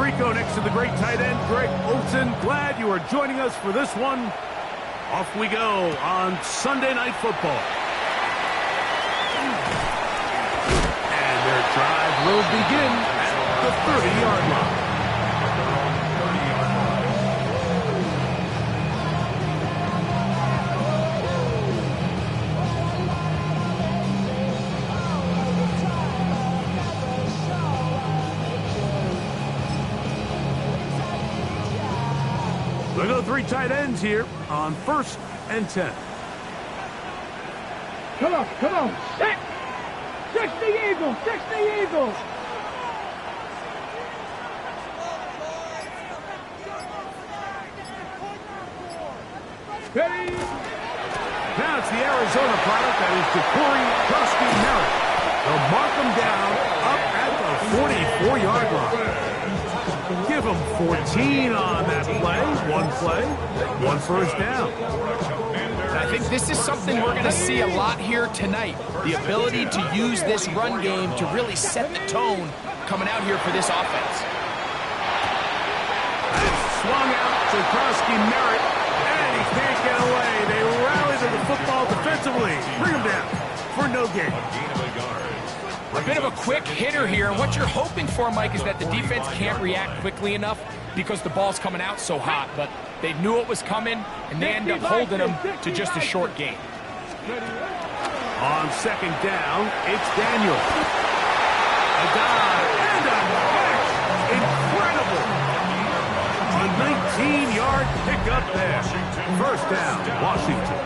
Rico next to the great tight end, Greg Olsen. Glad you are joining us for this one. Off we go on Sunday Night Football. And their drive will begin at the 30-yard line. We go 3 tight ends here on 1st and 10. Come on. Set. 60 Eagles. Ready. Now it's the Arizona product, that is Ja'Cory Merritt. They'll mark them down up at the 44-yard line. Give them 14 on that play. One first down. I think this is something we're going to see a lot here tonight. The ability to use this run game to really set the tone coming out here for this offense. It's swung out to Merritt, and he can't get away. They rally to the football defensively. Bring him down for no gain. A bit of a quick hitter here, and what you're hoping for, Mike, is that the defense can't react quickly enough because the ball's coming out so hot, but they knew it was coming, and they end up holding them to just a short gain. On 2nd down, it's Daniel. A dive and a catch. Incredible. A 19-yard pickup there. 1st down, Washington.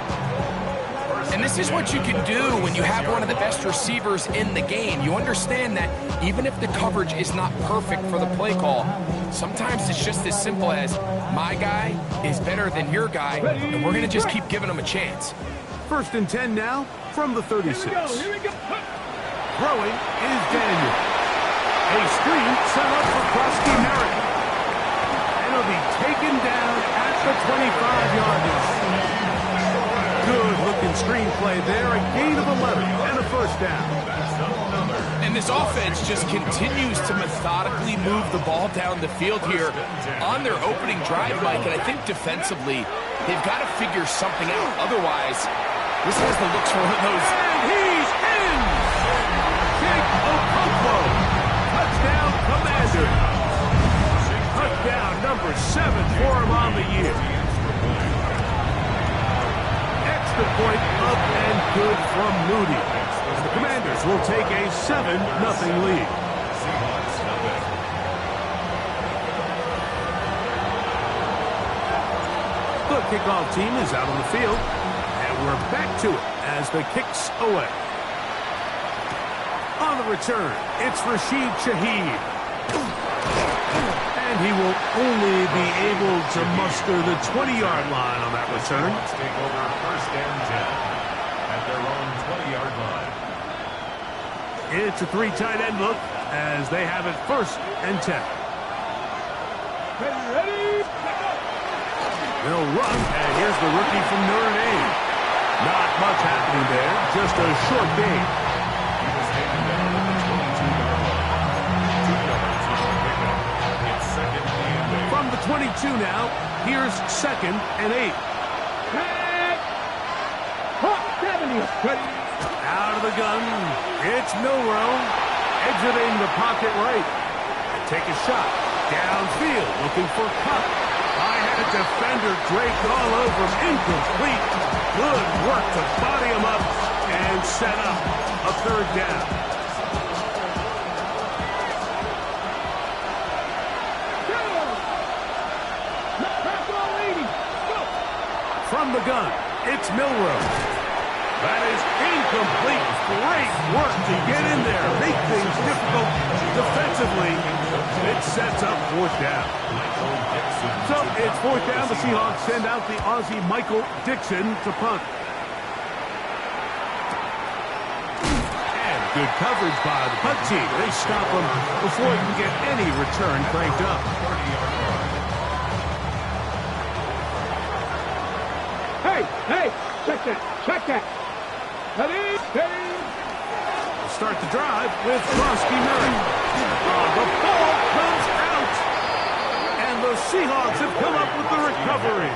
And this is what you can do when you have one of the best receivers in the game. You understand that even if the coverage is not perfect for the play call, sometimes it's just as simple as my guy is better than your guy, and we're going to just keep giving him a chance. 1st and 10 now from the 36. Throwing is Daniel. A screen set up for Merritt. And he'll be taken down at the 25-yard line. Good-looking screenplay there. A gain of 11 and a 1st down. And this offense just continues to methodically move the ball down the field here on their opening drive, Mike. And I think defensively, they've got to figure something out. Otherwise, this has the looks for one of those. And he's in! Jake Okonkwo. Touchdown, Commander. Touchdown number 7 for him on the year. Extra point up and good from Moody. And the Commanders will take a 7-0 lead. The kickoff team is out on the field, and we're back to it as the kick's away. On the return, it's Rashid Shaheed. And he will only be able to muster the 20-yard line on that return. Let's take over 1st and 10 at their own 20-yard line. It's a 3 tight end look as they have it 1st and 10. Ready. They'll run, and here's the rookie from Notre Dame. Not much happening there, just a short gain. He was taken down at the 22-yard line. 2 yards on the pickup. It's 2nd and 8. From the 22 now, here's 2nd and 8. Hot 70. Ready. Out of the gun, it's Milroe, exiting the pocket right. Take a shot, downfield, looking for Cup. I had a defender draped all over him, incomplete. Good work to body him up and set up a 3rd down. From the gun, it's Milroe. That is incomplete. Great work to get in there. Make things difficult defensively. It sets up 4th down. So it's 4th down. The Seahawks send out the Aussie Michael Dixon to punt. And good coverage by the punt team. They stop him before he can get any return cranked up. Hey, check that. Ready. Start the drive with Merritt. Oh, the ball comes out. the Seahawks have come up with the recovery.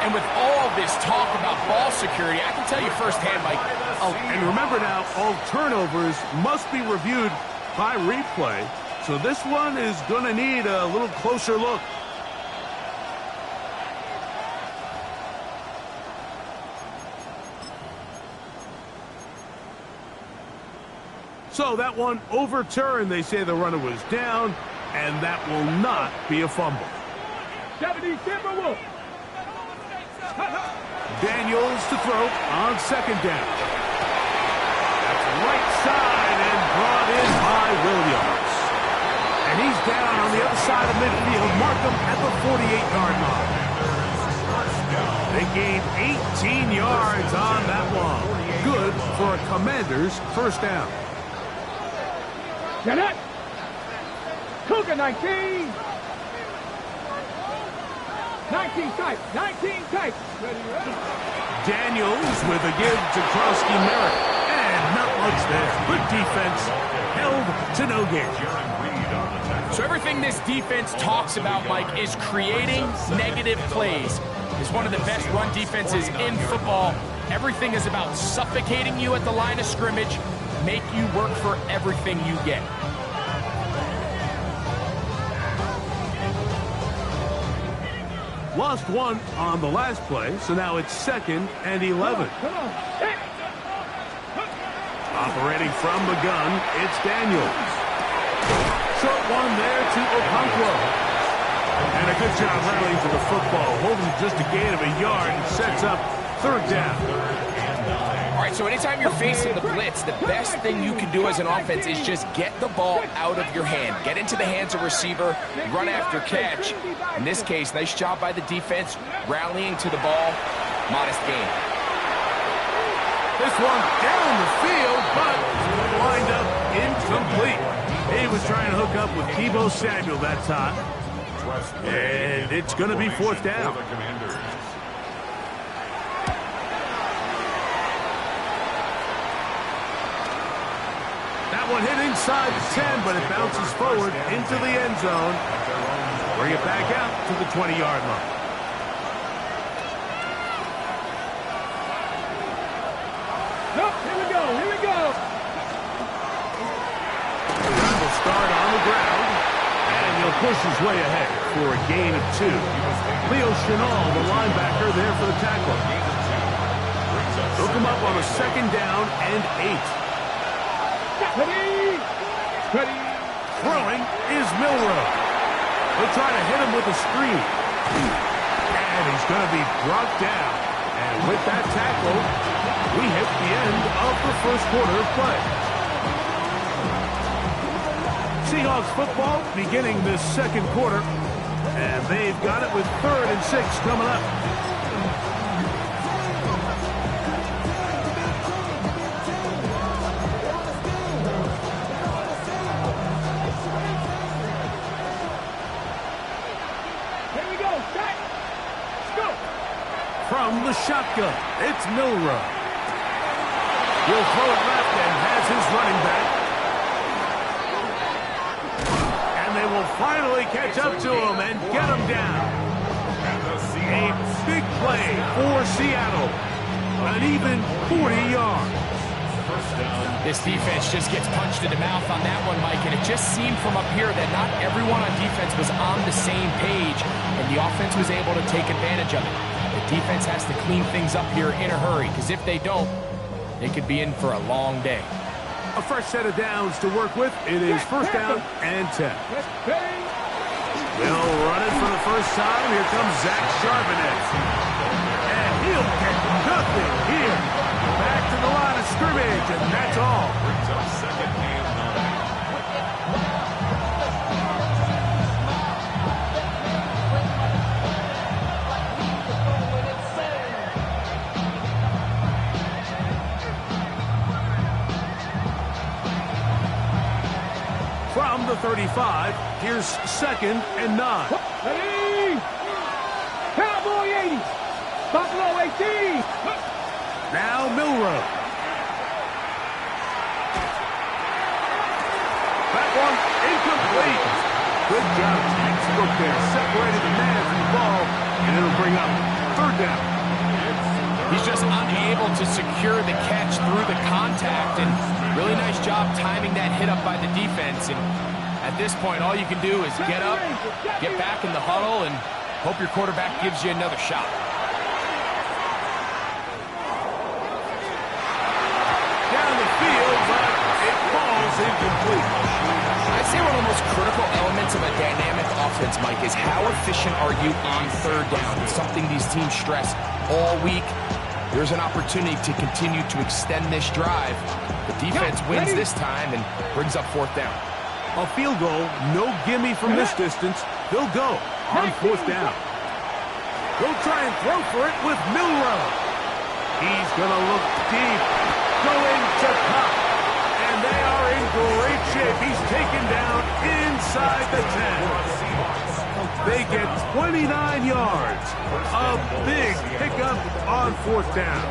And with all this talk about ball security, I can tell you firsthand, Mike. Oh, and remember now, all turnovers must be reviewed by replay. So this one is going to need a little closer look. So that one overturned. They say the runner was down, and that will not be a fumble. Daniels to throw on second down. That's right side and brought in by Williams. And he's down on the other side of midfield. Mark him at the 48-yard line. They gained 18 yards on that one. Good for a Commander's first down. Get it! Cougar 19! 19 tight! 19 tight! Daniels with a give to Krosky Merritt. And not much there. Good defense. Held to no gain. So everything this defense talks about, Mike, is creating negative plays. It's one of the best run defenses in football. Everything is about suffocating you at the line of scrimmage, make you work for everything you get. Lost one on the last play, so now it's 2nd and 11. Come on. Operating from the gun, it's Daniels. Short one there to Okonkwo. And a good job rallying to the football. Holding just a gain of a yard and sets up 3rd down. All right, so anytime you're facing the blitz, the best thing you can do as an offense is just get the ball out of your hand. Get into the hands of receiver, run after catch. In this case, nice job by the defense, rallying to the ball. Modest gain. This one down the field, but lined up incomplete. He was trying to hook up with Deebo Samuel that time. And it's going to be 4th down. That one hit inside the 10, but it bounces forward into the end zone. Bring it back out to the 20-yard line. Nope, here we go, here we go. Will start on the ground, and he'll push his way ahead for a gain of 2. Leo Chenal, the linebacker, there for the tackle. Hook him up on a 2nd down and 8. Ready. Throwing is Milrow. They'll try to hit him with a screen. And he's going to be brought down. And with that tackle, we hit the end of the 1st quarter of play. Seahawks football beginning this 2nd quarter. And they've got it with 3rd and 6 coming up. From the shotgun, it's Milrow. He'll throw it left and has his running back. And they will finally catch up to him and get him down. A big play for Seattle. An even 40 yards. This defense just gets punched in the mouth on that one, Mike, and it just seemed from up here that not everyone on defense was on the same page, and the offense was able to take advantage of it. The defense has to clean things up here in a hurry, because if they don't, they could be in for a long day. A fresh set of downs to work with. It is 1st down and 10. They'll run it for the first time. Here comes Zach Charbonnet. And he'll get nothing here. Back to the line of scrimmage, and that's all. Brings up 2nd and 9. From the 35, here's 2nd and 9. Ready. Cowboy 80. Buffalo 18. Now Milrow. That one incomplete. Good job, textbook there, separating the man from the ball, and it'll bring up third down. He's just unable to secure the catch through the contact, and really nice job timing that hit up by the defense. And at this point, all you can do is get up, get back in the huddle, and hope your quarterback gives you another shot. Down the field, but it falls incomplete. I'd say one of the most critical elements of a dynamic offense, Mike, is how efficient are you on third down. It's something these teams stress all week. There's an opportunity to continue to extend this drive. The defense wins this time and brings up fourth down. A field goal, no gimme from this distance. They'll go on fourth down. They'll try and throw for it with Milrow. He's going to look deep, going to Cup. And they are in great shape. He's taken down inside the 10. They get 29 yards. A big pickup on fourth down.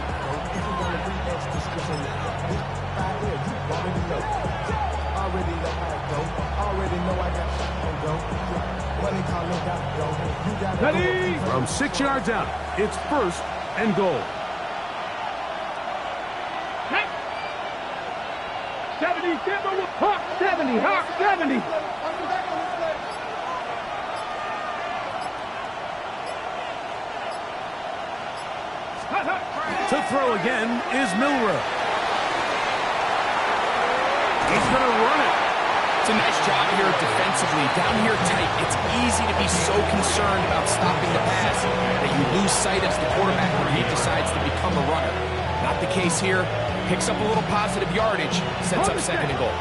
Ready? From 6 yards out, it's first and goal. 70, Hawk 70, Hawk 70. To throw again is Milrow. He's going to run it. It's a nice job here defensively. Down here tight, it's easy to be so concerned about stopping the pass that you lose sight as the quarterback when he decides to become a runner. Not the case here. Picks up a little positive yardage, sets up second and goal.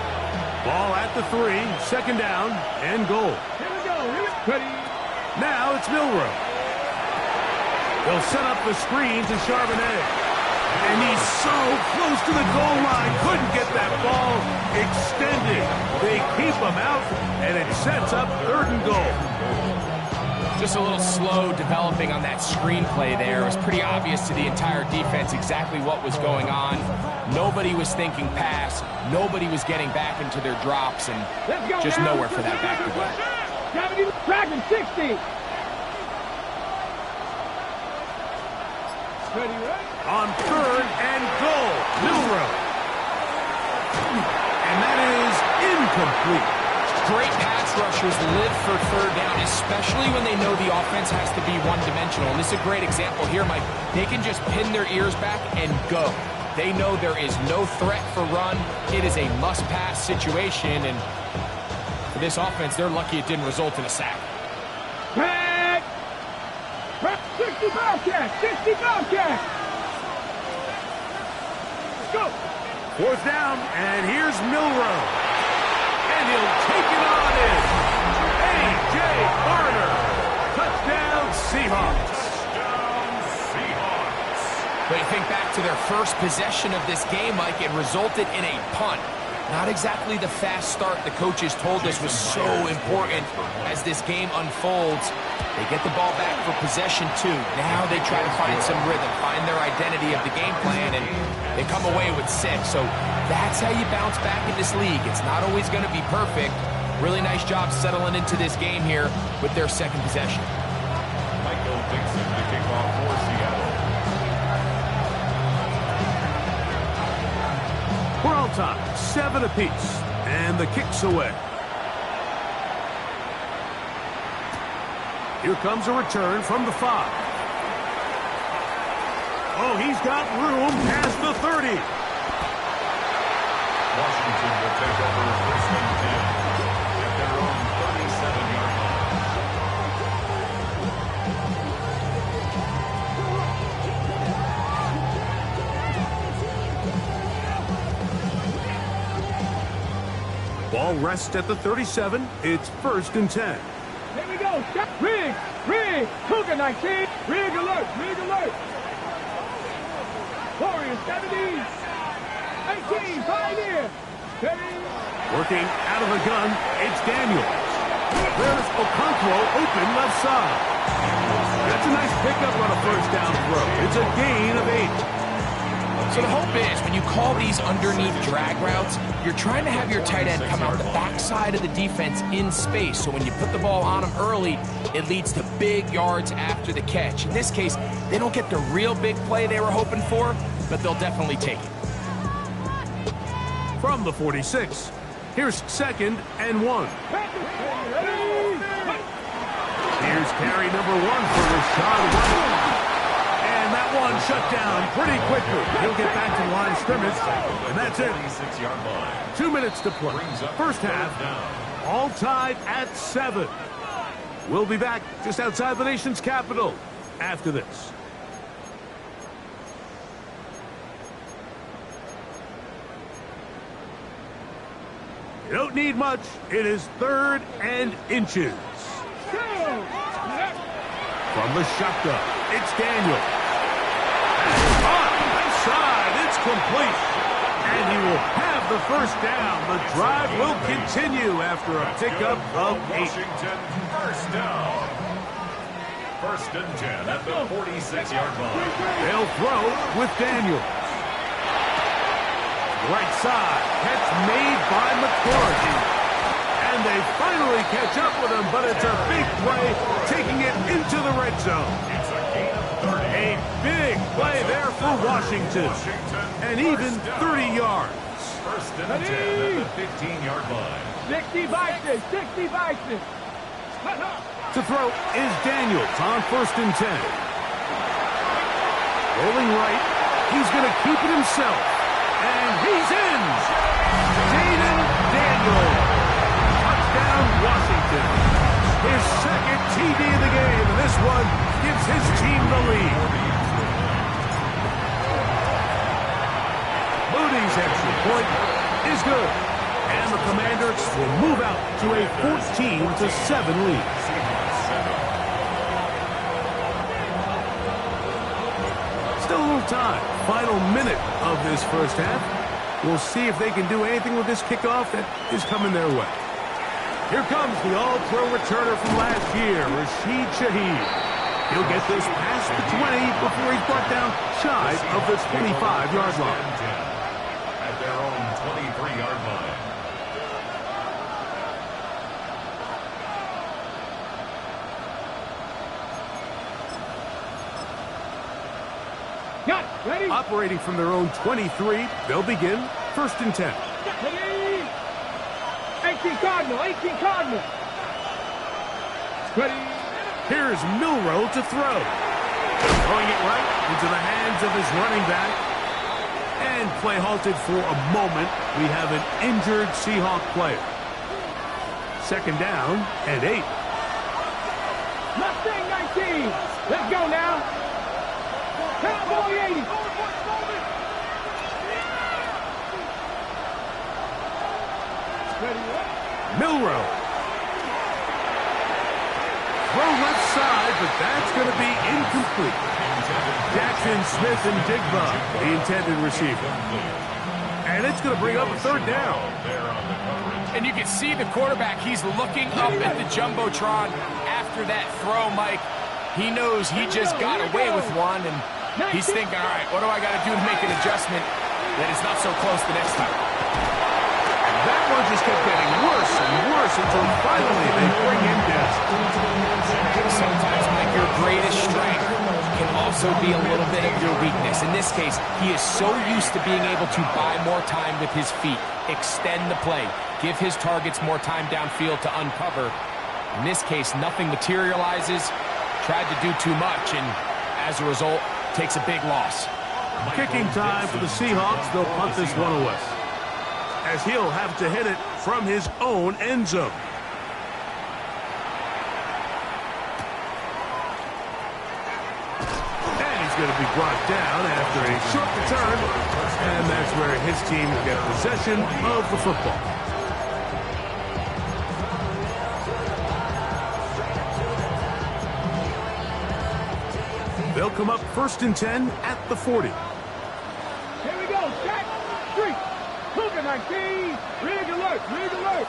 Ball at the 3, second down and goal. Here we go. Ready? Now it's Milrow. They'll set up the screen to Charbonnet. And he's so close to the goal line. Couldn't get that ball extended. They keep him out, and it sets up third and goal. Just a little slow developing on that screenplay there. It was pretty obvious to the entire defense exactly what was going on. Nobody was thinking pass. Nobody was getting back into their drops, and just nowhere for that back to go. 70, Dragon 60. Ready, right? On third and goal, Milrow. And that is incomplete. Great pass rushers live for third down, especially when they know the offense has to be one-dimensional. And this is a great example here, Mike. They can just pin their ears back and go. They know there is no threat for run. It is a must-pass situation, and for this offense, they're lucky it didn't result in a sack. Pack! 60 Bobcat! 60 Bobcat! Go! Fourth down, and here's Milrow. And he'll take it on in. A.J. Barner. Touchdown, Seahawks. But you think back to their first possession of this game, Mike, it resulted in a punt. Not exactly the fast start the coaches told us was so important as this game unfolds. They get the ball back for possession 2. Now they try to find some rhythm, find their identity of the game plan, and they come away with 6. So that's how you bounce back in this league. It's not always going to be perfect. Really nice job settling into this game here with their second possession. Michael Dixon to kick off for Seattle. We're on top, 7 apiece, and the kick's away. Here comes a return from the 5. Oh, he's got room past the 30. Washington will take over first and 10 at their own 37-yard line. Ball rests at the 37. It's first and 10. Here we go. Rig! Rig! Cougar 19! Rig alert! Rig alert! Warriors 70! 18! Pioneer! Ready? Working out of the gun, it's Daniels. There's Okonkwo open left side. That's a nice pickup on a first down throw. It's a gain of 8. So the hope is when you call these underneath drag routes, you're trying to have your tight end come out the back backside of the defense in space. So when you put the ball on them early, it leads to big yards after the catch. In this case, they don't get the real big play they were hoping for, but they'll definitely take it. From the 46, here's 2nd and 1. Here's carry number 1 for Rashawn White. And that one shut down pretty quickly. He'll get back to the line of scrimmage, and that's it. 26-yard line. 2 minutes to play. First half, all tied at 7. We'll be back just outside the nation's capital after this. You don't need much. It is 3rd and inches. From the shotgun, it's Daniel. Left side, it's complete. And he will have the first down. The drive will continue after a pickup of 8. Washington, first down. 1st and 10 at the 46-yard line. They'll throw with Daniel. Right side, catch made by McCourty. And they finally catch up with him, but it's a big play, taking it into the red zone. It's a gain of 30. A big play there for Washington. And even 30 yards. 1st and 10 at the 15-yard line. 60 Vikings, 60 Vikings. To throw is Daniels on 1st and 10. Rolling right, he's going to keep it himself. And he's in. Jaden Daniels. Touchdown, Washington. His 2nd TD of the game, and this one gives his team the lead. Moody's extra point is good. And the Commanders will move out to a 14-7 lead. Still a little time. Final minute of this first half. We'll see if they can do anything with this kickoff that is coming their way. Here comes the all-pro returner from last year, Rashid Shaheed. He'll get this past the 20 before he's brought down shy of the 25-yard line. At their own 23-yard line. Got ready. Operating from their own 23, they'll begin 1st and 10. Ready. 18 Cardinal, 18 Cardinal. Ready. Here's Milroe to throw. Throwing it right into the hands of his running back. And play halted for a moment. We have an injured Seahawk player. 2nd down and 8. Mustang 19. Let's go now. Cowboy 80. Ready. Milroe. Throw left side, but that's going to be incomplete. Jackson, Smith, and Digba, the intended receiver. And it's going to bring up a 3rd down. And you can see the quarterback, he's looking up at the Jumbotron after that throw, Mike. He knows he just got away with one, and he's thinking, all right, what do I got to do to make an adjustment that it's not so close the next time? That one just kept getting worse and worse until finally they bring him down. Sometimes, Mike, your greatest strength can also be a little bit of your weakness. In this case, he is so used to being able to buy more time with his feet, extend the play, give his targets more time downfield to uncover. In this case, nothing materializes, tried to do too much, and as a result, takes a big loss. Kicking time for the Seahawks. They'll punt this one away, as he'll have to hit it from his own end zone. And he's going to be brought down after a short return, and that's where his team will get possession of the football. They'll come up 1st and 10 at the 40. Here we go. Check. 3. Cougar 19. Rig alert. Rig alert.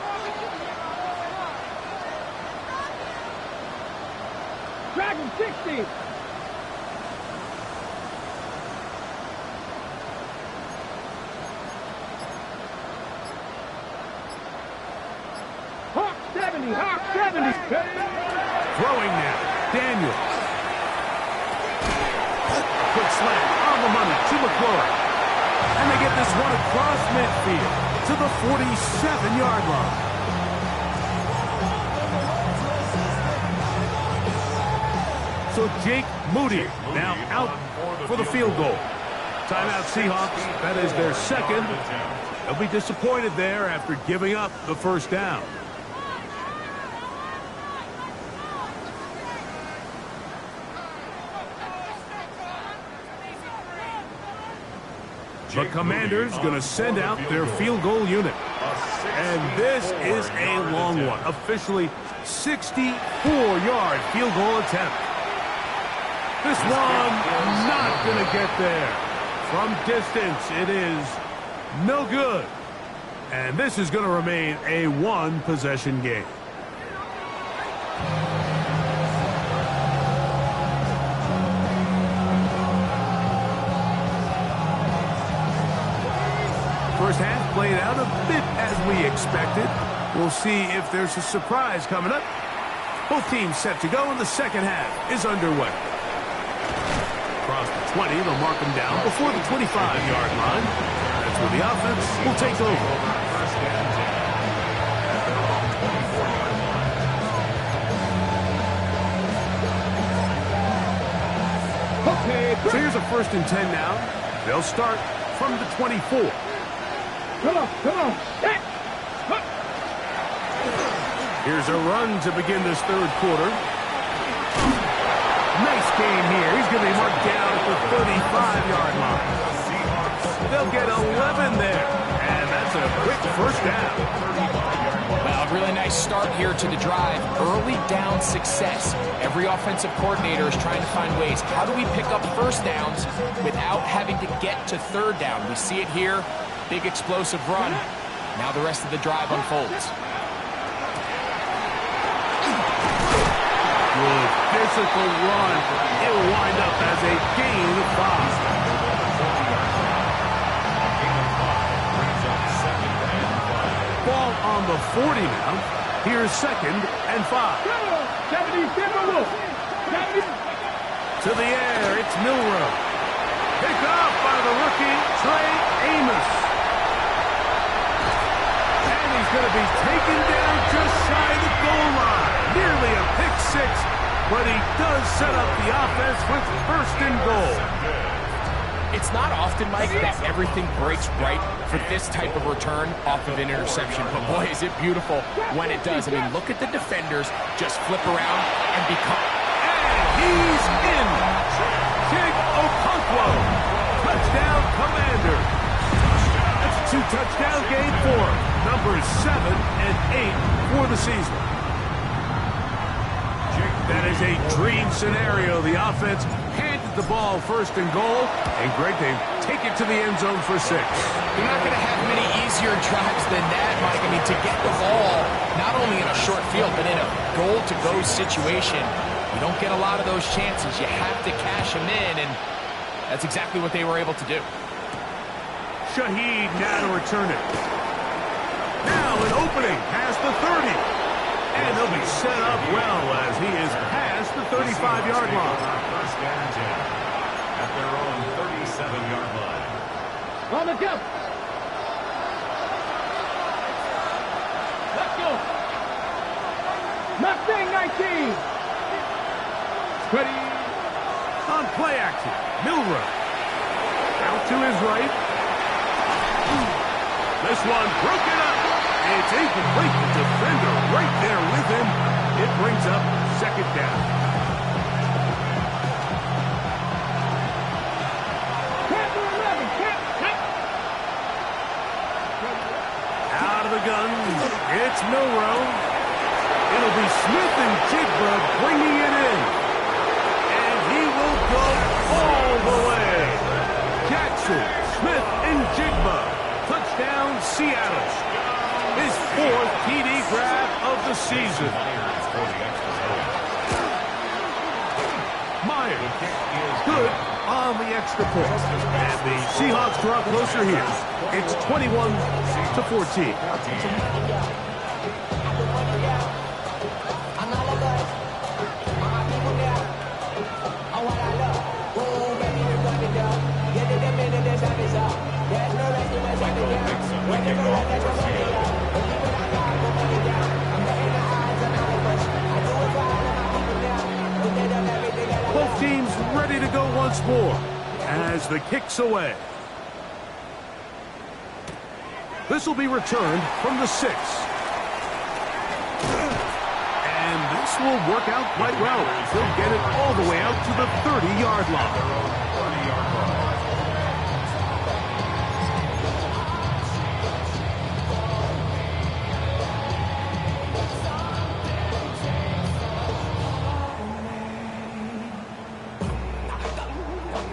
Dragon 60. 70, hot 70. Throwing now. Daniels. Quick slam on the money to McClure. And they get this one across midfield to the 47-yard line. So Jake Moody now out for the field goal. Timeout Seahawks. That is their second. They'll be disappointed there after giving up the first down. The Commanders going to send out their field goal unit. And this is a long one. Officially 64-yard field goal attempt. This one not going to get there. From distance, it is no good. And this is going to remain a one-possession game. First half played out a bit as we expected. We'll see if there's a surprise coming up. Both teams set to go, and the second half is underway. Across the 20, they'll mark them down before the 25-yard line. That's where the offense will take over. So here's a 1st and 10 now. They'll start from the 24. Come on. Here's a run to begin this third quarter. Nice game here. He's going to be marked down at the 35-yard line. They'll get 11 there. And that's a quick first down. Well, a really nice start here to the drive. Early down success. Every offensive coordinator is trying to find ways. How do we pick up first downs without having to get to third down? We see it here. Big explosive run. Now the rest of the drive unfolds. Good physical run. It'll wind up as a gain of 5. Ball on the 40 now. Here's 2nd and 5. 70, To the air, it's Milrow. Picked off by the rookie, Trey Amos. And he's going to be taken down just shy of the goal line. Nearly a pick 6, but he does set up the offense with 1st and goal. It's not often, Mike, that everything breaks right for this type of return off of an interception. But boy, is it beautiful when it does. I mean, look at the defenders just flip around and become... And he's in. Jig Okonkwo. Touchdown, Commander. That's a 2-touchdown game for him. Numbers 7 and 8 for the season. That is a dream scenario. The offense handed the ball 1st and goal. And Greg, they take it to the end zone for 6. You're not going to have many easier drives than that, Mike. I mean, to get the ball not only in a short field, but in a goal-to-go situation, you don't get a lot of those chances. You have to cash them in, and that's exactly what they were able to do. Shaheed now to return it. Now an opening past the 30. And they'll be set up well as he is past the 35-yard line. First and 10 at their own 37-yard line. On the jump. Let's go. Mustang 19. Ready. On play action, Milrow. Out to his right. This one broken up. It's incomplete. The defender right there with him. It brings up 2nd down. Out of the gun, it's Milrow. It'll be Smith and Jigba bringing it in. And he will go all the way. Jackson, Smith, and Jigba. Touchdown, Seattle. His 4th TD grab of the season. Myers, good on the extra point. And the Seahawks draw closer here. It's 21-14. 4 as the kick's away. This will be returned from the 6. And this will work out quite well. He'll get it all the way out to the 30-yard line.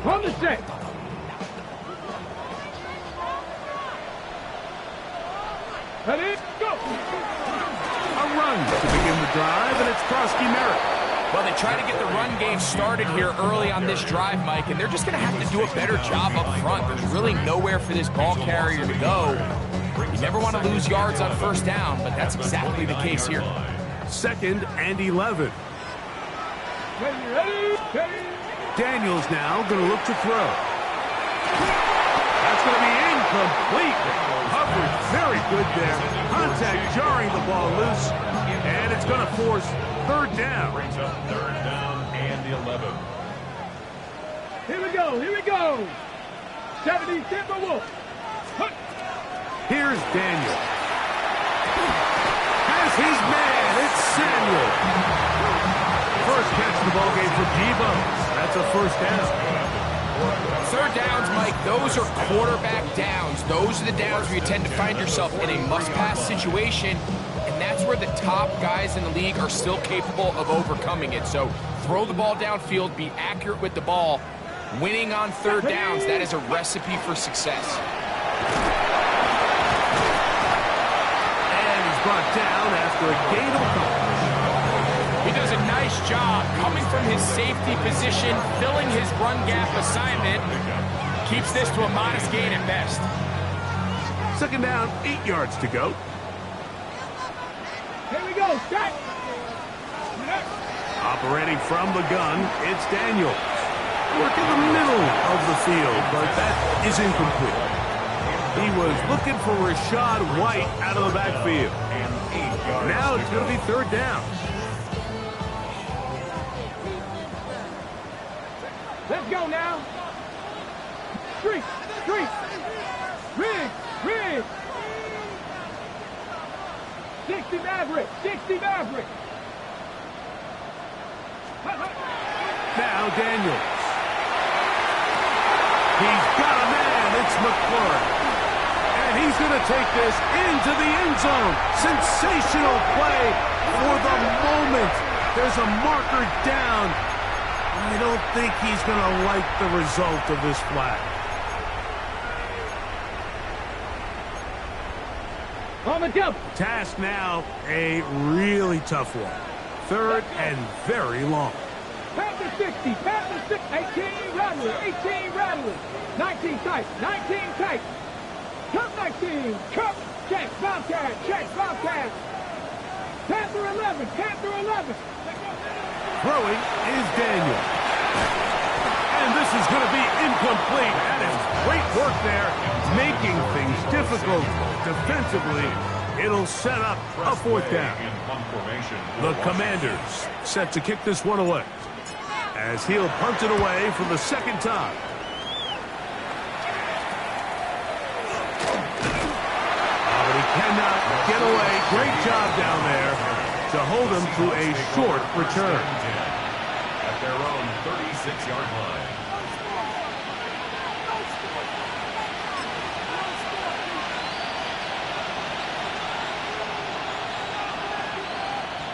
From the 6. Ready, go! A run to begin the drive, and it's Krosky Merritt. Well, they try to get the run game started here early on this drive, Mike, and they're just going to have to do a better job up front. There's really nowhere for this ball carrier to go. You never want to lose yards on first down, but that's exactly the case here. 2nd and 11. Ready. Daniels now going to look to throw. That's going to be incomplete. Coverage very good there. Contact jarring the ball loose. And it's going to force 3rd down. Brings up 3rd down and 11. Here we go. 70 Timberwolves. Here's Daniel. Has his man. It's Samuel. First catch of the ball game for Debo. That's a first down. 3rd downs, Mike, those are quarterback downs. Those are the downs where you tend to find yourself in a must-pass situation, and that's where the top guys in the league are still capable of overcoming it. So throw the ball downfield, be accurate with the ball. Winning on 3rd downs, that is a recipe for success. And he's brought down after a gain of a couple. He does a nice job coming from his safety position, filling his run gap assignment. Keeps this to a modest gain at best. 2nd down, 8 yards to go. Here we go, set. Operating from the gun, it's Daniels. Work in the middle of the field, but that is incomplete. He was looking for Rashad White out of the backfield. Now it's going to be 3rd down. Let's go now. Street. Rig. 60 Maverick. Now Daniels. He's got a man. It's McClure. And he's going to take this into the end zone. Sensational play for the moment. There's a marker down. I don't think he's going to like the result of this flag. On the double. Task now, a really tough one. 3rd and very long. Pat the 60. 18 Rattler. 19 tight. Cup 19. Cup. Check. Bobcat. Panther 11. Throwing is Daniel. And this is going to be incomplete. That is great work there, making things difficult defensively. It'll set up a 4th down. The Commanders set to kick this one away as he'll punt it away for the 2nd time. But he cannot get away. Great job down there to hold him to a short return. At their own 36-yard line.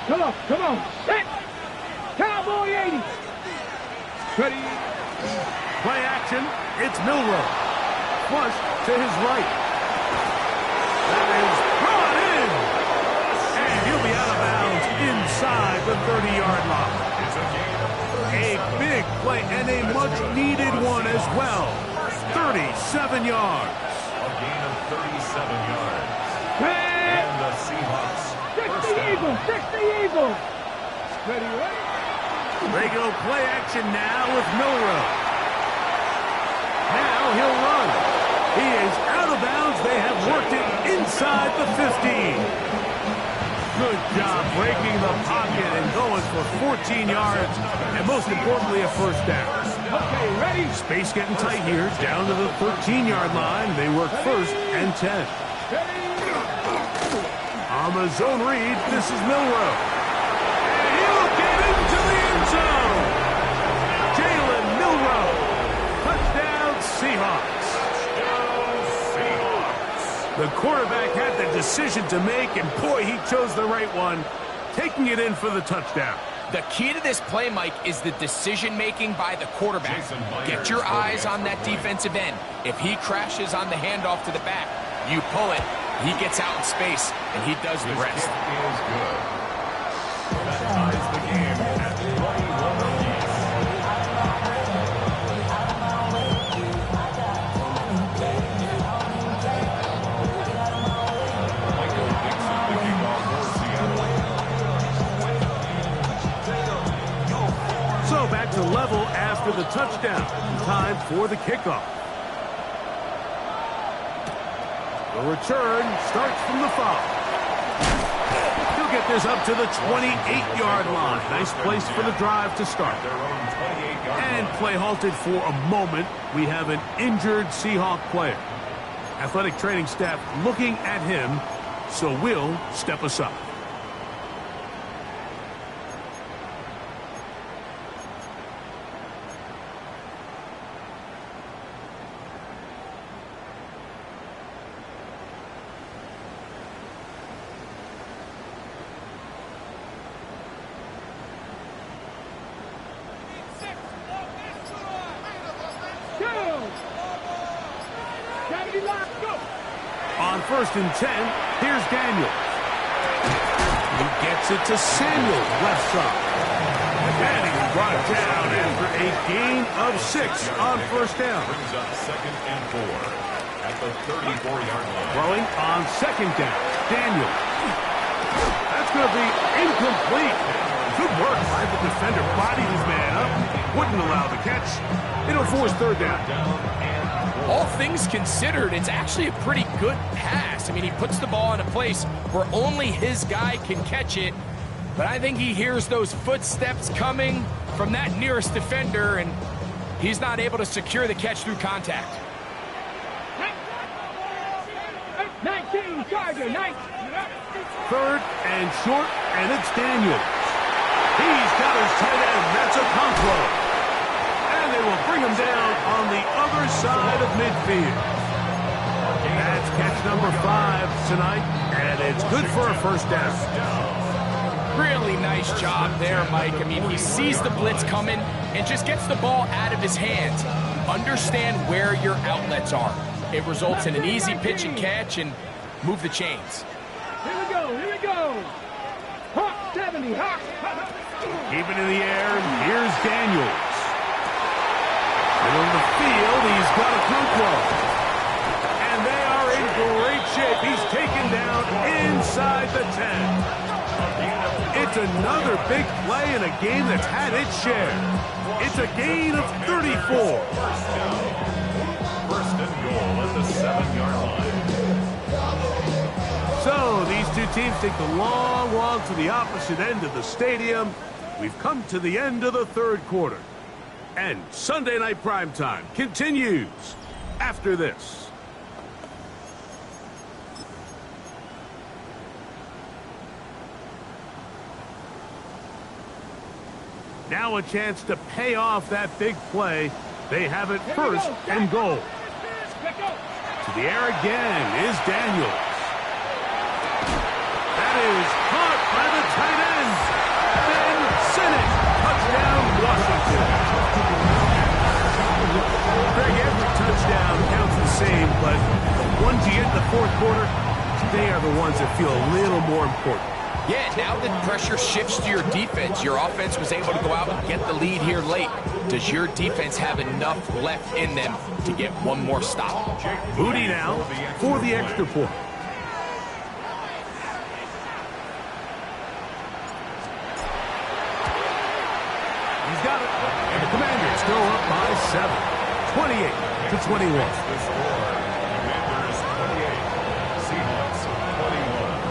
Come on. Set. Cowboy 80. Ready. Play action. It's Milrow. Flush to his right. That is brought in. And he'll be out of bounds inside the 30-yard line. A big play and a much-needed one as well. 37 yards. A gain of 37 yards. And the Seahawks. 60 Eagles. Ready. They go play action now with Milrow. Now he'll run. He is out of bounds. They have worked it inside the 15. Good job breaking the pocket and going for 14 yards, and most importantly, a first down. Okay, ready? Space getting tight here. Down to the 13-yard line. They work first and 10. On the zone read, this is Milrow. And he'll get into the end zone. Jalen Milrow. Touchdown, Seahawks. The quarterback had the decision to make, and boy, he chose the right one, taking it in for the touchdown. The key to this play, Mike, is the decision-making by the quarterback. Get your eyes on that defensive end. If he crashes on the handoff to the back, you pull it, he gets out in space, and he does the rest. Is good. That ties the game at 21 apiece. Michael Dixon, the kickoff for Seattle. So back to level after the touchdown. Time for the kickoff. The return starts from the 5. He'll get this up to the 28-yard line. Nice place for the drive to start. And play halted for a moment. We have an injured Seahawk player. Athletic training staff looking at him, so we'll step aside. On first and 10, here's Daniels. He gets it to Samuel, left side. And he's brought down after a gain of 6 on first down. Brings up 2nd and 4 at the 34-yard line. Throwing on second down, Daniels. That's going to be incomplete. Good work by the defender. Bodied his man up. Wouldn't allow the catch. It'll force third down. All things considered, it's actually a pretty good pass. I mean, he puts the ball in a place where only his guy can catch it. But I think he hears those footsteps coming from that nearest defender, and he's not able to secure the catch through contact. 19, Charger, 19. Third and short, and it's Daniels. He's got his tight end. That's a Conquo. And they will bring him down on the other side of midfield. That's catch number 5 tonight, and it's good for a first down. Really nice job there, Mike. I mean, he sees the blitz coming and just gets the ball out of his hands. Understand where your outlets are. It results in an easy pitch and catch and move the chains. Here we go, here we go. Hawk 70, Hawk. Keep it in the air, and here's Daniels. Middle of the field, he's got a Conquo. And they are in great shape. He's taken down inside the 10. It's another big play in a game that's had its share. It's a gain of 34. First and goal at the 7-yard line. So these two teams take the long walk to the opposite end of the stadium. We've come to the end of the third quarter. And Sunday Night Primetime continues after this. Now a chance to pay off that big play. They have it first and goal. To the air again is Daniels. That is caught by the tight end. Ben Sinnott. Touchdown, Washington. Greg, every touchdown counts the same, but the ones you get in the fourth quarter, they are the ones that feel a little more important. Yeah, now that pressure shifts to your defense, your offense was able to go out and get the lead here late. Does your defense have enough left in them to get one more stop? Moody now for the extra point. He's got it. And the Commanders go up by 7, 28-21. The score, Commanders 28, Seahawks 21.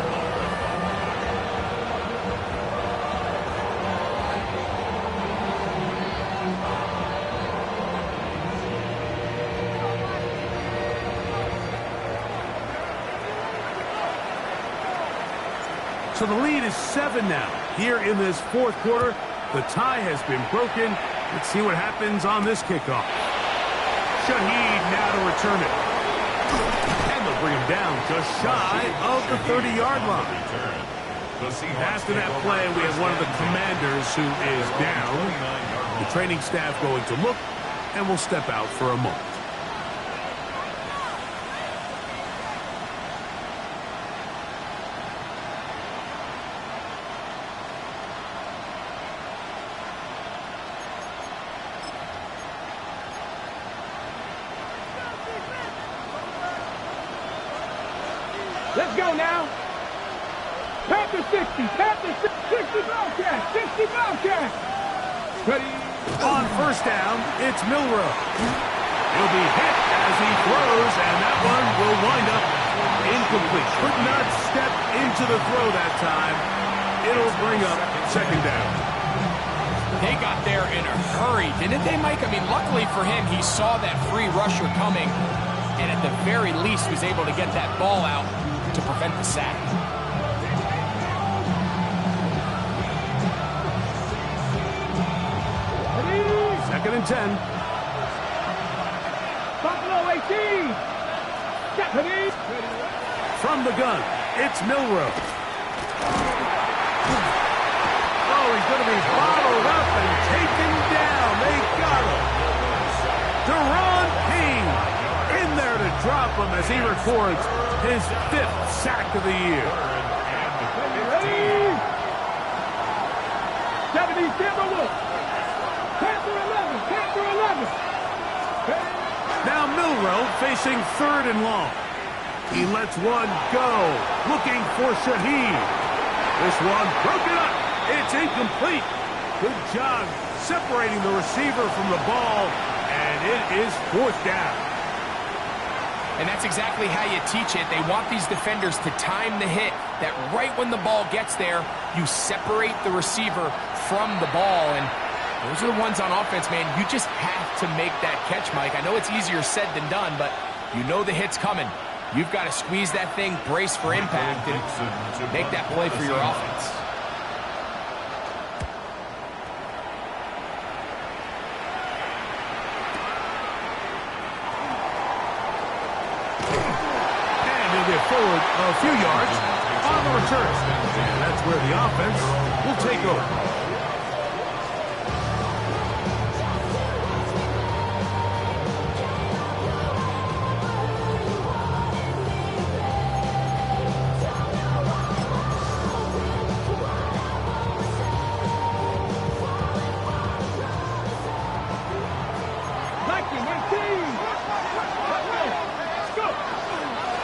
So the lead is 7 now. Here in this fourth quarter, the tie has been broken. Let's see what happens on this kickoff. Shaheed now to return it. And they'll bring him down just shy of the 30-yard line. After that play, we have one of the commanders who is down. The training staff going to look, and will step out for a moment. Let's go now. Panther 60, Panther 60 Bobcat, 60 Bobcat. Ready? On first down, it's Milrow. He'll be hit as he throws, and that one will wind up incomplete. Could not step into the throw that time. It'll bring up second down. They got there in a hurry, didn't they, Mike? I mean, luckily for him, he saw that free rusher coming, and at the very least was able to get that ball out to prevent the sack. Second and 10. Buffalo 18. Ready? From the gun, it's Milrow. Oh, he's going to be bottled up and taken down. They got him. Deron King in there to drop him as he records his 5th sack of the year. Ready? 70 Timberwolves. Panther 11, Panther 11. Now Milrow facing 3rd and long. He lets one go, looking for Shaheed. This one broken up. It's incomplete. Good job separating the receiver from the ball, and it is 4th down. And that's exactly how you teach it. They want these defenders to time the hit, that right when the ball gets there, you separate the receiver from the ball. And those are the ones on offense, man. You just have to make that catch, Mike. I know it's easier said than done, but you know the hit's coming. You've got to squeeze that thing, brace for impact, and make that play for your offense. And he'll get forward a few yards on the return. And that's where the offense will take over.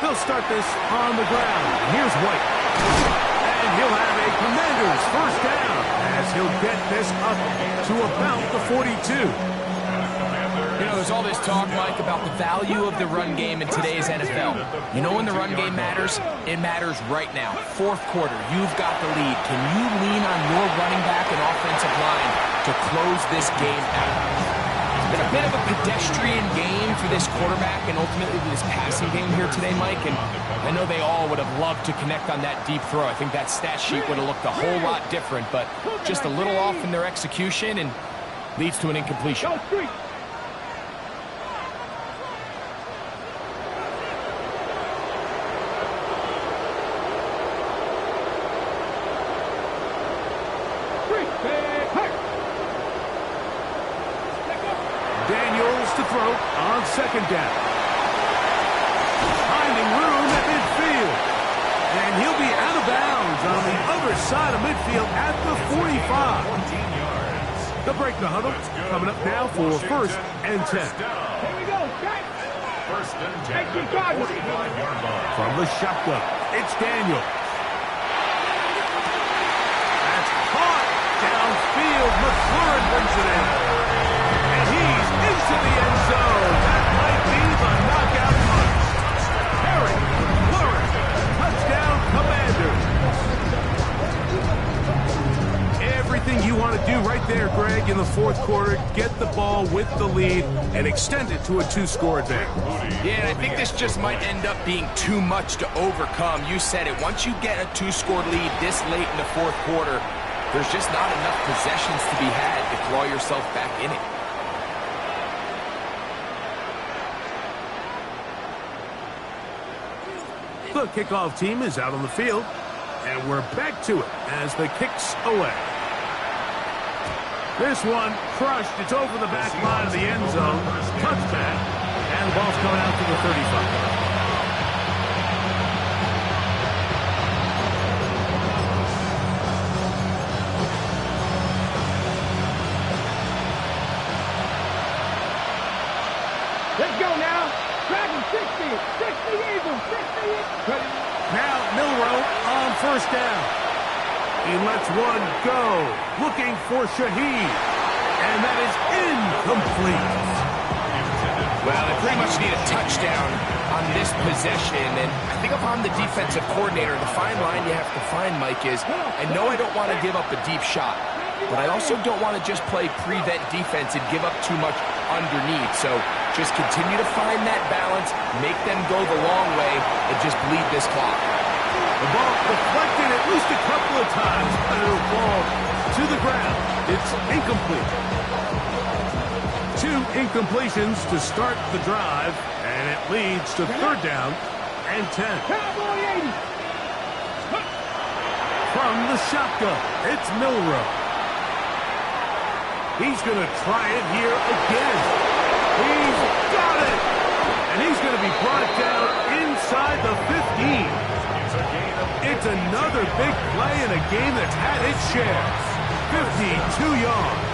They'll start this on the ground. Here's White. And he'll have a Commanders first down as he'll get this up to about the 42. You know, there's all this talk, Mike, about the value of the run game in today's NFL. You know when the run game matters? It matters right now. Fourth quarter, you've got the lead. Can you lean on your running back and offensive line to close this game out? It's been a bit of a pedestrian game for this quarterback and ultimately this passing game here today, Mike. And I know they all would have loved to connect on that deep throw. I think that stat sheet would have looked a whole lot different, but just a little off in their execution and leads to an incompletion. Daniels to throw on second down. Finding room at midfield. And he'll be out of bounds on the other side of midfield at the 45. They'll break the huddle. Coming up now for 1st and 10. Here we go, Jack. 1st and 10. 45-yard line. From the shotgun, it's Daniel. That's caught downfield. McLaurin brings it in. And he's into the end zone. That might be the knockout punch. Harry McLaurin, touchdown Commanders. Everything you want to do right there, Greg, in the fourth quarter, get the ball with the lead and extend it to a two-score advantage. Yeah, and I think this just might end up being too much to overcome. You said it. Once you get a two-score lead this late in the fourth quarter, there's just not enough possessions to be had to claw yourself back in it. The kickoff team is out on the field, and we're back to it as the kick's away. This one crushed. It's over the back line of the end zone. Touchback, and the ball's coming out to the 35. Let's go now. Dragon 60 Eagles, 60 Eagles. Now Milroe on first down. He lets one go. Looking for Shaheed. And that is incomplete. Well, they pretty much need a touchdown on this possession. And I think if I'm the defensive coordinator, the fine line you have to find, Mike, is I know I don't want to give up a deep shot, but I also don't want to just play prevent defense and give up too much underneath. So just continue to find that balance, make them go the long way, and just bleed this clock. The ball deflected at least a couple of times, but it'll fall to the ground. It's incomplete. 2 incompletions to start the drive, and it leads to third down and 10. Cowboy 80. From the shotgun, it's Milroe. He's going to try it here again. He's got it! And he's going to be brought down inside the 15. It's another big play in a game that's had its share. 52 yards.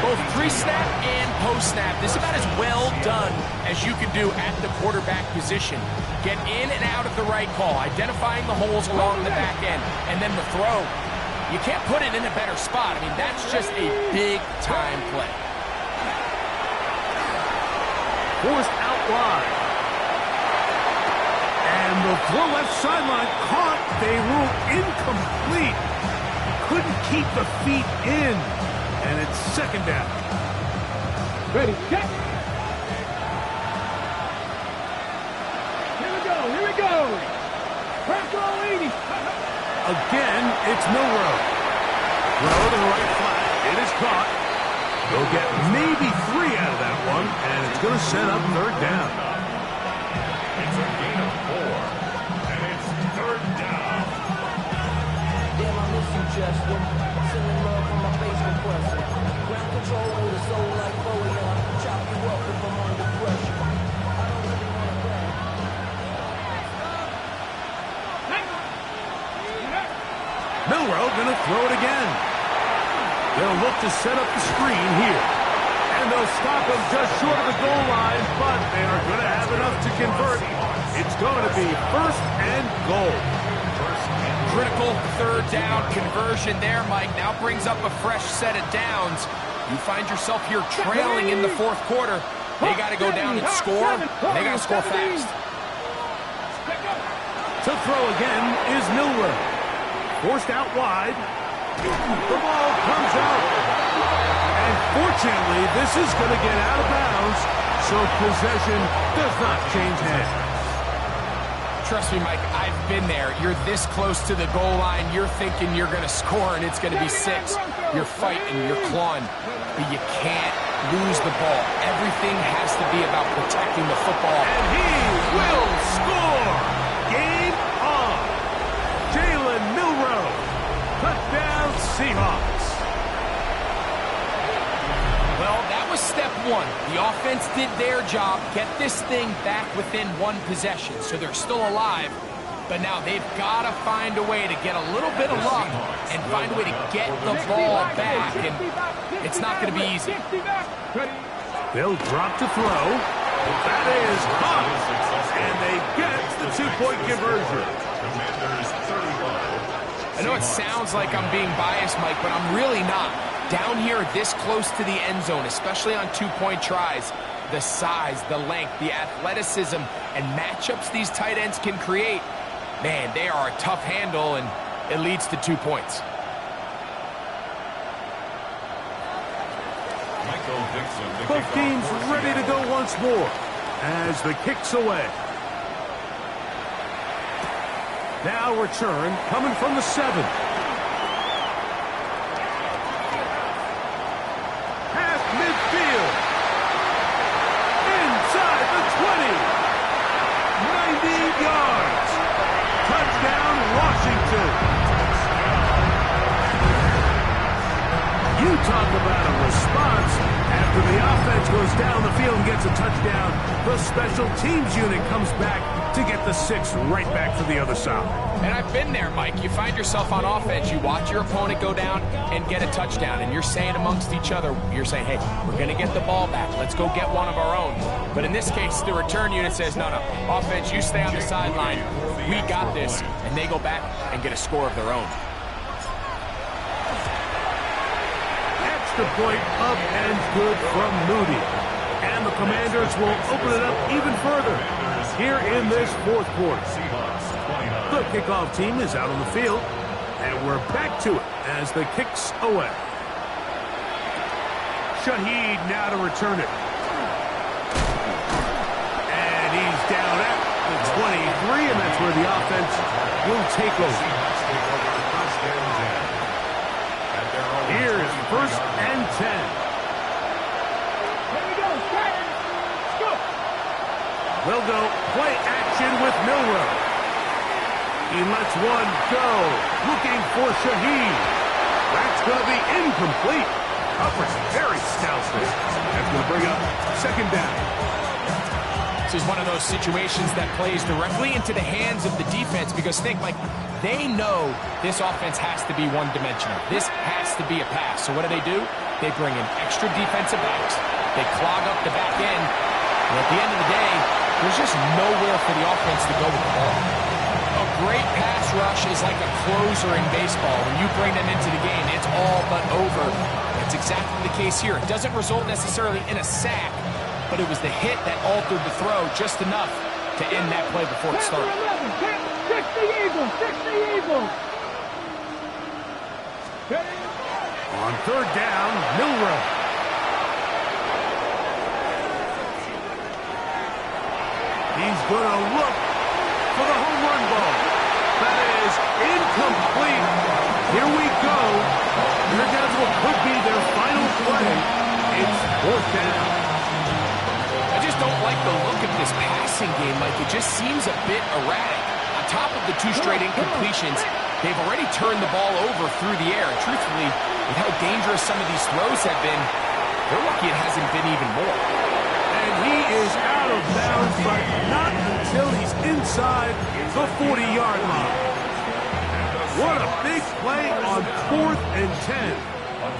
Both pre-snap and post-snap, this is about as well done as you can do at the quarterback position. Get in and out of the right call, identifying the holes along the back end, and then the throw. You can't put it in a better spot. I mean, that's just a big-time play. Forced out wide. And the throw left sideline caught. They rule incomplete. Couldn't keep the feet in. And it's second down. Ready, set. Here we go. Pressure 80. Again, it's Milroe. Throw to the right flat. It is caught. They'll get maybe 3 out of that one, and it's going to set up third down. It's a gain of 4, and it's third down. Damn, I miss you, Justin. Sending love from my Facebook question. Ground control with a soul like Boyan. Chop you up if I'm under pressure. I don't really want to brag. Milroe going to throw it again. They'll look to set up the screen here. And they'll stop him just short of the goal line, but they are going to have enough to convert. It's going to be first and goal. Critical third down conversion there, Mike. Now brings up a fresh set of downs. You find yourself here trailing in the fourth quarter. They got to go down and score. They got to score fast. To throw again is Milroe. Forced out wide. The ball comes out. And fortunately, this is going to get out of bounds, so possession does not change hands. Trust me, Mike, I've been there. You're this close to the goal line. You're thinking you're going to score, and it's going to be 6. You're fighting, you're clawing, but you can't lose the ball. Everything has to be about protecting the football. And he will score! Game on! Jalen Milroe. Touchdown, Seahawks. Well, that was step 1. The offense did their job, get this thing back within 1 possession, so they're still alive. But now they've got to find a way to get a little bit of luck and find a way to get the ball back, and it's not going to be easy. They'll drop to throw. That is caught, and they get the 2-point conversion. Commanders 31. I know it sounds like I'm being biased, Mike, but I'm really not. Down here this close to the end zone, especially on 2-point tries, the size, the length, the athleticism, and matchups these tight ends can create, man, they are a tough handle, and it leads to 2 points. Both teams ready to go once more as the kick's away. Now return coming from the 7. Half midfield. Inside the 20. 90 yards. Touchdown, Washington. You talk about a response. After the offense goes down the field and gets a touchdown, the special teams unit comes back to get the 6 right back for the other side. And I've been there, Mike. You find yourself on offense, you watch your opponent go down and get a touchdown, and you're saying amongst each other, you're saying, hey, we're going to get the ball back. Let's go get one of our own. But in this case, the return unit says, no, offense, you stay on the sideline. We got this. And they go back and get a score of their own. Extra point up and good from Moody. And the Commanders will open it up even further here in this 4th quarter. The kickoff team is out on the field, and we're back to it as the kick's away. Shaheed now to return it. And he's down at the 23, and that's where the offense will take over. Here's 1st and 10. Here we go, Jack. Scoop. They'll go play action with Milrow. He lets one go, looking for Shaheed. That's going to be incomplete. Coverage very stout there. That's going to bring up 2nd down. This is one of those situations that plays directly into the hands of the defense because think, Mike, they know this offense has to be one-dimensional. This has to be a pass. So what do? They bring in extra defensive backs. They clog up the back end. And at the end of the day, there's just nowhere for the offense to go with the ball. A great pass rush is like a closer in baseball. When you bring them into the game, it's all but over. That's exactly the case here. It doesn't result necessarily in a sack, but it was the hit that altered the throw just enough to end that play before it started. 6 the Eagles, 6 the Eagles. On 3rd down, Milrow. He's going to look for the home run ball. That is incomplete. Here we go. Here goes what could be their final play. It's 4th down. I just don't like the look of this passing game, Mike. It just seems a bit erratic. On top of the 2 straight incompletions, they've already turned the ball over through the air. And truthfully, with how dangerous some of these throws have been, they're lucky it hasn't been even more. And he is out of bounds, but not until he's inside the 40-yard line. What a big play on 4th and 10.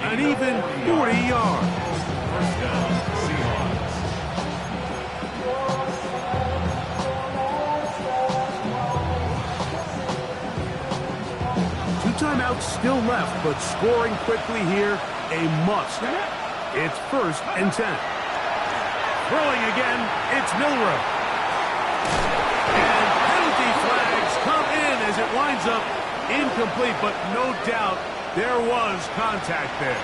An even 40 yards. Timeouts still left, but scoring quickly here, a must. It's 1st and 10. Throwing again, it's Milrow. And penalty flags come in as it winds up incomplete, but no doubt there was contact there.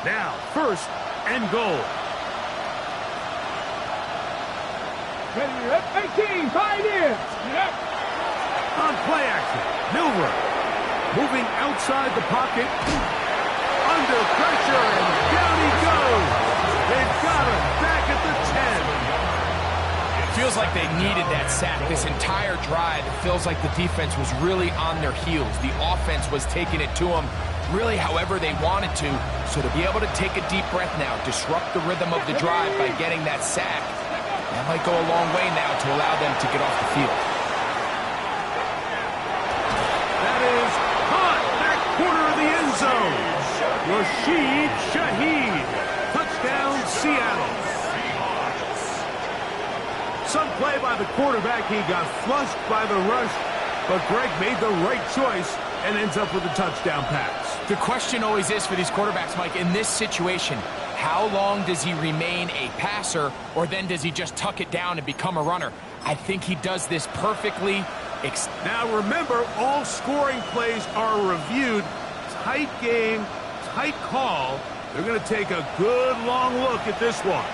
Now, 1st and goal. 18, pioneer. On play action, Milrow moving outside the pocket. Under pressure, and down he goes. They've got him back at the 10. It feels like they needed that sack. This entire drive, it feels like the defense was really on their heels. The offense was taking it to them really however they wanted to. So to be able to take a deep breath now, disrupt the rhythm of the drive by getting that sack, that might go a long way now to allow them to get off the field. That is caught back corner of the end zone. Rashid Shaheed. Touchdown, Seattle. Some play by the quarterback. He got flushed by the rush, but Greg made the right choice and ends up with a touchdown pass. The question always is for these quarterbacks, Mike, in this situation, how long does he remain a passer, or then does he just tuck it down and become a runner? I think he does this perfectly. Now remember, all scoring plays are reviewed. Tight game, tight call. They're going to take a good long look at this one.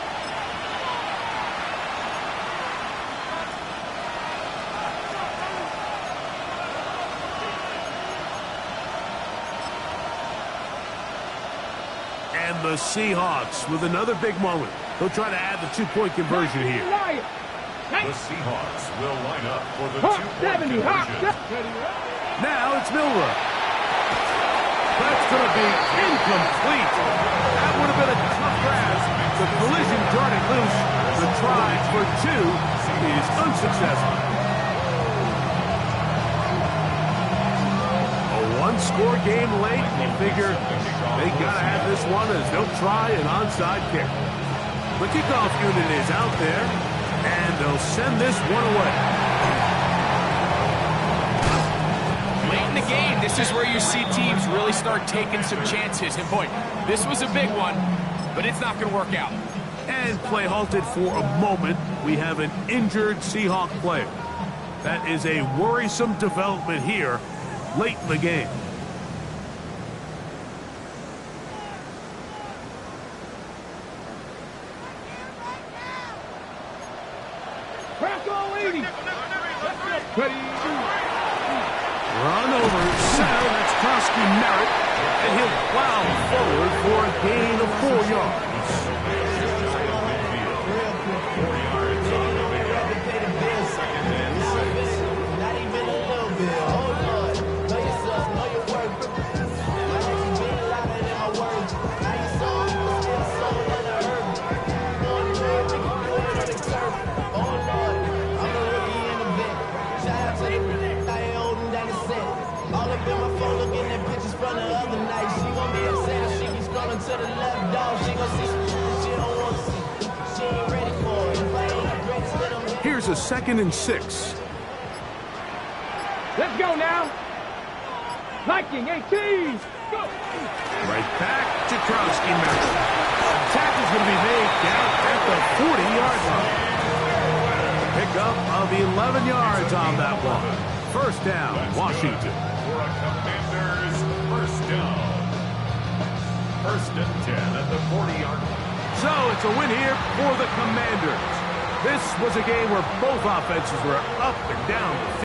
And the Seahawks with another big moment. They'll try to add the two-point conversion here. The Seahawks will line up for the two-point conversion. Now it's Milrow. That's going to be incomplete. That would have been a tough pass. The collision darted loose. The try for two is unsuccessful. A one-score game late. You figure they got to have this one as they'll try an onside kick. The kickoff unit is out there, and they'll send this one away. Late in the game, this is where you see teams really start taking some chances. And boy, this was a big one, but it's not going to work out. And play halted for a moment. We have an injured Seahawk player. That is a worrisome development here late in the game. Run over center, that's Krosky Merritt, and he'll plow forward for a gain of 4 yards. Here's a 2nd and 6. Let's go now. Liking 18. Go. Right back to Krosky Merritt. Tackle's going to be made down at the 40-yard line. Pickup of 11 yards on that one. First down, Washington. For a Commanders first down. 1st and 10 at the 40-yard line. So it's a win here for the Commanders. This was a game where both offenses were up and down the field.